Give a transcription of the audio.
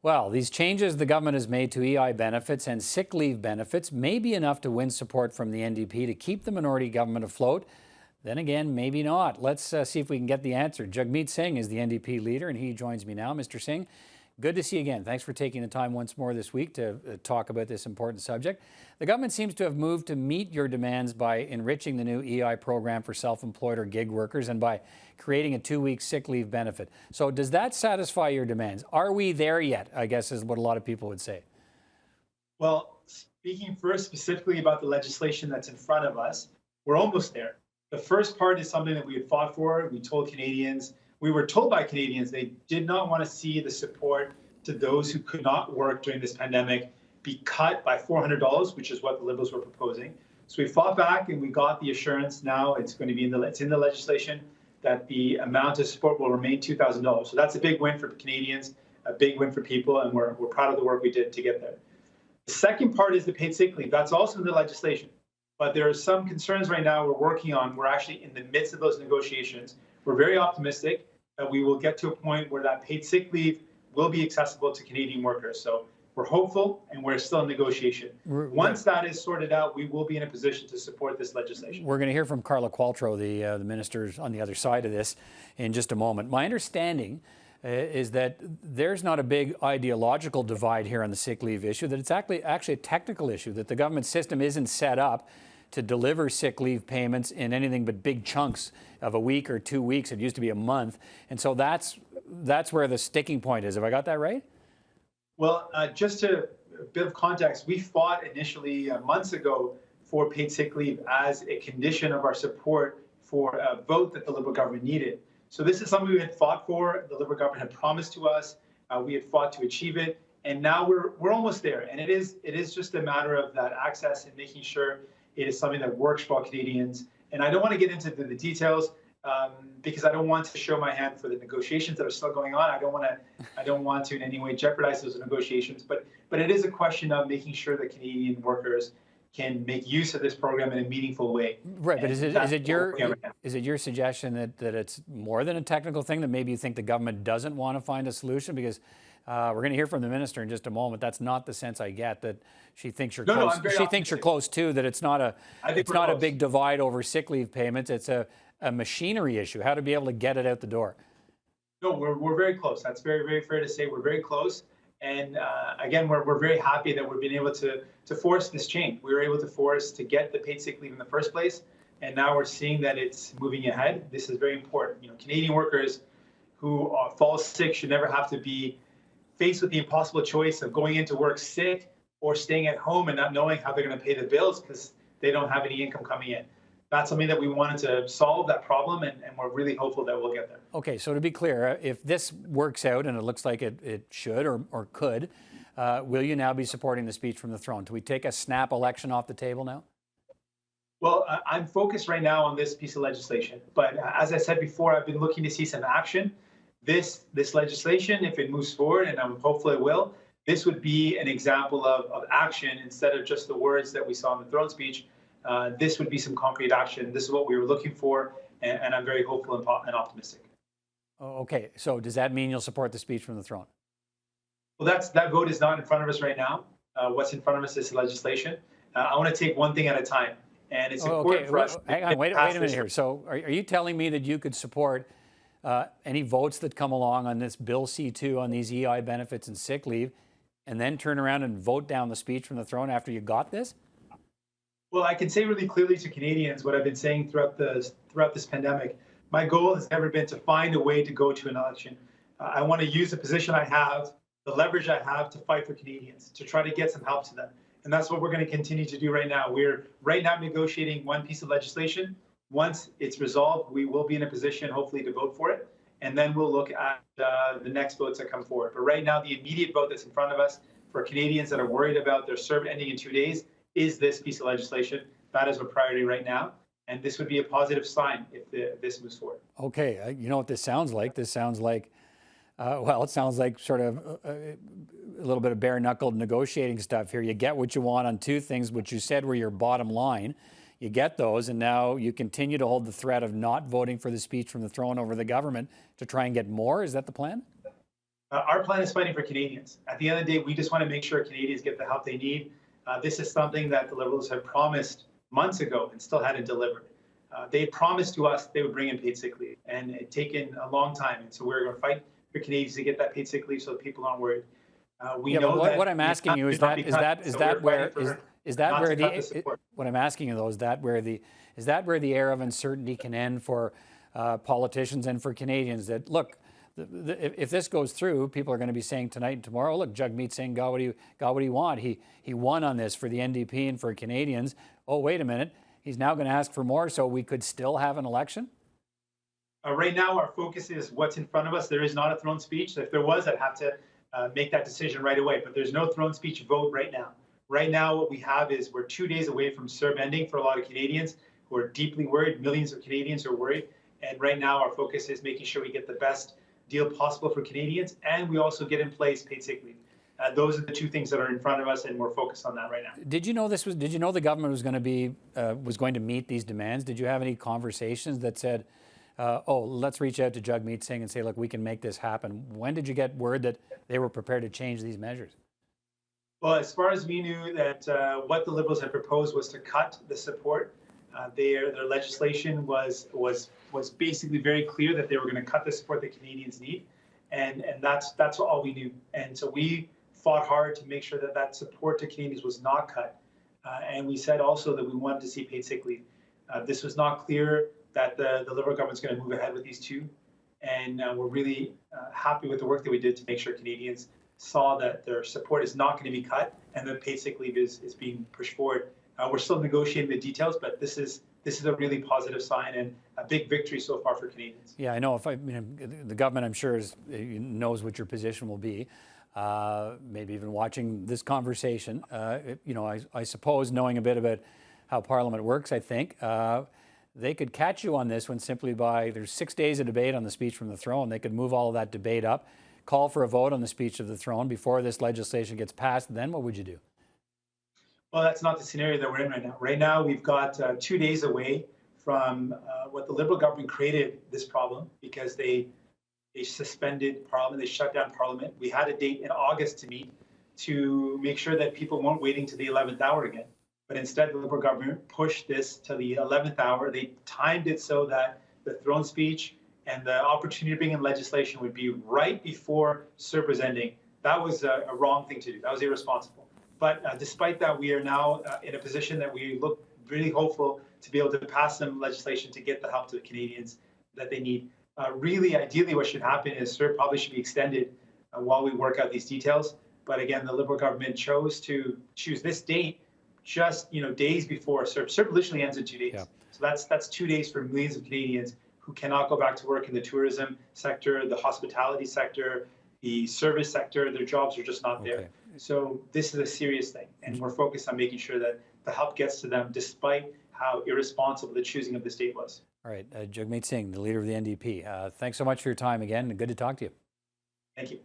Well, these changes the government has made to EI benefits and sick leave benefits may be enough to win support from the NDP to keep the minority government afloat. Then again, maybe not. Let's see if we can get the answer. Jagmeet Singh is the NDP leader, and he joins me now. Mr. Singh, good to see you again. Thanks for taking the time once more this week to talk about this important subject. The government seems to have moved to meet your demands by enriching the new EI program for self-employed or gig workers and by creating a 2-week sick leave benefit. So does that satisfy your demands? Are we there yet, I guess is what a lot of people would say. Well, speaking first specifically about the legislation that's in front of us, we're almost there. The first part is something that we had fought for. We told Canadians, we were told by Canadians they did not want to see the support to those who could not work during this pandemic be cut by $400, which is what the Liberals were proposing. So we fought back and we got the assurance now it's going to be it's in the legislation that the amount of support will remain $2,000. So that's a big win for Canadians, a big win for people, and we're proud of the work we did to get there. The second part is the paid sick leave. That's also in the legislation. But there are some concerns right now we're working on. We're actually in the midst of those negotiations. We're very optimistic that we will get to a point where that paid sick leave will be accessible to Canadian workers. So we're hopeful, and we're still in negotiation. Once that is sorted out, we will be in a position to support this legislation. We're going to hear from Carla Qualtrough, the minister on the other side of this, in just a moment. My understanding is that there's not a big ideological divide here on the sick leave issue, that it's actually a technical issue, that the government system isn't set up to deliver sick leave payments in anything but big chunks of a week or 2 weeks. It used to be a month. And so that's where the sticking point is. Have I got that right? Well, just a bit of context, we fought initially months ago for paid sick leave as a condition of our support for a vote that the Liberal government needed. So this is something we had fought for. The Liberal government had promised to us. We had fought to achieve it. And now we're almost there. And it is just a matter of that access and making sure it is something that works for all Canadians. And I don't want to get into the details because I don't want to show my hand for the negotiations that are still going on. I don't want to in any way jeopardize those negotiations. But it is a question of making sure that Canadian workers can make use of this program in a meaningful way. Right, but is it your suggestion that it's more than a technical thing, that maybe you think the government doesn't want to find a solution? Because we're going to hear from the minister in just a moment. That's not the sense I get, that she thinks you're close. She thinks you're close too, that it's not a big divide over sick leave payments. It's a machinery issue, how to be able to get it out the door. No, we're very close. That's very, very fair to say. We're very close. And again, we're very happy that we've been able to force this change. We were able to force to get the paid sick leave in the first place. And now we're seeing that it's moving ahead. This is very important. You know, Canadian workers who fall sick should never have to be faced with the impossible choice of going into work sick or staying at home and not knowing how they're going to pay the bills because they don't have any income coming in. That's something that we wanted to solve, that problem, and we're really hopeful that we'll get there. Okay, so to be clear, if this works out, and it looks like it should or could, will you now be supporting the speech from the throne? Do we take a snap election off the table now? Well, I'm focused right now on this piece of legislation. But as I said before, I've been looking to see some action. This legislation, if it moves forward, and I'm hopeful it will, this would be an example of action instead of just the words that we saw in the throne speech. This would be some concrete action. This is what we were looking for, and I'm very hopeful and optimistic. Okay, so does that mean you'll support the speech from the throne? Well, that vote is not in front of us right now. What's in front of us is legislation. I want to take one thing at a time, and it's important for us. Hang on, wait a minute here. So are you telling me that you could support any votes that come along on this Bill C2 on these EI benefits and sick leave, and then turn around and vote down the speech from the throne after you got this? Well, I can say really clearly to Canadians what I've been saying throughout this pandemic. My goal has never been to find a way to go to an election. I want to use the position I have, the leverage I have, to fight for Canadians, to try to get some help to them. And that's what we're going to continue to do right now. We're right now negotiating one piece of legislation. Once it's resolved, we will be in a position, hopefully, to vote for it. And then we'll look at the next votes that come forward. But right now, the immediate vote that's in front of us for Canadians that are worried about their CERB ending in 2 days is this piece of legislation. That is a priority right now. And this would be a positive sign if this moves forward. Okay, you know what this sounds like? This sounds like, well, it sounds like sort of a little bit of bare-knuckled negotiating stuff here. You get what you want on two things, which you said were your bottom line. You get those, and now you continue to hold the threat of not voting for the speech from the throne over the government to try and get more. Is that the plan? Our plan is fighting for Canadians. At the end of the day, we just want to make sure Canadians get the help they need. This is something that the Liberals had promised months ago and still hadn't delivered. They promised to us they would bring in paid sick leave, and it's taken a long time. And so we're going to fight for Canadians to get that paid sick leave so that people aren't worried. We know but that what I'm asking you is that what I'm asking you though is that where the air of uncertainty can end for politicians and for Canadians, that look, if this goes through, people are going to be saying tonight and tomorrow, look, Jagmeet Singh got what he wanted. He won on this for the NDP and for Canadians. Oh, wait a minute, he's now going to ask for more, so we could still have an election? Right now, our focus is what's in front of us. There is not a throne speech. If there was, I'd have to make that decision right away. But there's no throne speech vote right now. Right now, what we have is we're 2 days away from CERB ending for a lot of Canadians who are deeply worried. Millions of Canadians are worried. And right now, our focus is making sure we get the best deal possible for Canadians, and we also get in place paid sick leave. Those are the two things that are in front of us, and we're focused on that right now. Did you know Did you know the government was going to meet these demands? Did you have any conversations that said, "Oh, let's reach out to Jagmeet Singh and say, look, we can make this happen"? When did you get word that they were prepared to change these measures? Well, as far as we knew, that what the Liberals had proposed was to cut the support. Their legislation was basically very clear that they were going to cut the support that Canadians need, and that's all we knew. And so we fought hard to make sure that that support to Canadians was not cut, and we said also that we wanted to see paid sick leave. This was not clear that the Liberal government's going to move ahead with these two, and we're really happy with the work that we did to make sure Canadians saw that their support is not going to be cut and that paid sick leave is being pushed forward. We're still negotiating the details, but this is a really positive sign and a big victory so far for Canadians. Yeah, I know. The government, I'm sure, knows what your position will be. Maybe even watching this conversation, I suppose knowing a bit about how Parliament works, I think they could catch you on this one simply by, there's 6 days of debate on the speech from the throne. They could move all of that debate up, call for a vote on the speech of the throne before this legislation gets passed. Then what would you do? Well, that's not the scenario that we're in right now. Right now, we've got 2 days away from what the Liberal government created this problem because they suspended Parliament, they shut down Parliament. We had a date in August to meet to make sure that people weren't waiting to the 11th hour again. But instead, the Liberal government pushed this to the 11th hour. They timed it so that the throne speech and the opportunity to bring in legislation would be right before CERB was ending. That was a wrong thing to do. That was irresponsible. But despite that, we are now in a position that we look really hopeful to be able to pass some legislation to get the help to the Canadians that they need. Really, ideally, what should happen is CERB probably should be extended while we work out these details. But again, the Liberal government chose this date just days before CERB. CERB literally ends in 2 days. Yeah. So that's 2 days for millions of Canadians who cannot go back to work in the tourism sector, the hospitality sector, the service sector. Their jobs are just not there. Okay. So this is a serious thing, and we're focused on making sure that the help gets to them despite how irresponsible the choosing of the state was. All right, Jagmeet Singh, the leader of the NDP. Thanks so much for your time again, and good to talk to you. Thank you.